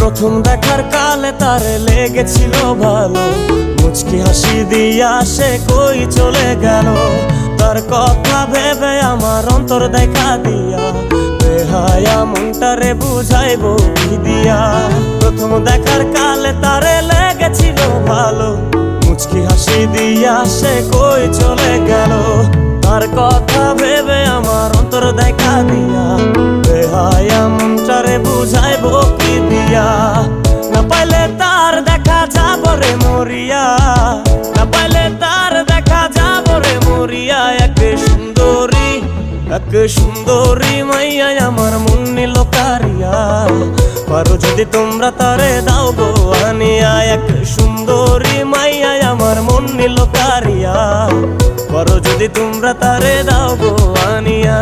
প্রথম দেখার কালে তারে লেগেছিল ভালো, মুচকি হাসি দিয়া সে কই চলে গেল। তার কথা ভেবে আমার অন্তর দেখা দিয়া, বেহায়া মনটারে বুঝাইবো কি দিয়া। প্রথম দেখার কালে তারে লেগেছিল ভালো, মুচকি হাসি দিয়া সে কই চলে গেল। তার কথা ভেবে আমার অন্তর দেখা দিয়া, বেহায়া মনটারে বুঝাইবো কি দিয়া। না পাইলে তার দেখা যাব রে মরিয়া, না পাইলে তার দেখা যাব রে মরিয়া। এক সুন্দরী মাইয়া আমার মন নিল কারিয়া, পারো যদি তোমরা তারে দাও গো আনিয়া। এক সুন্দরী মাইয়া আমার মন নিল কারিয়া, পারো যদি তোমরা তারে দাও গো আনিয়া।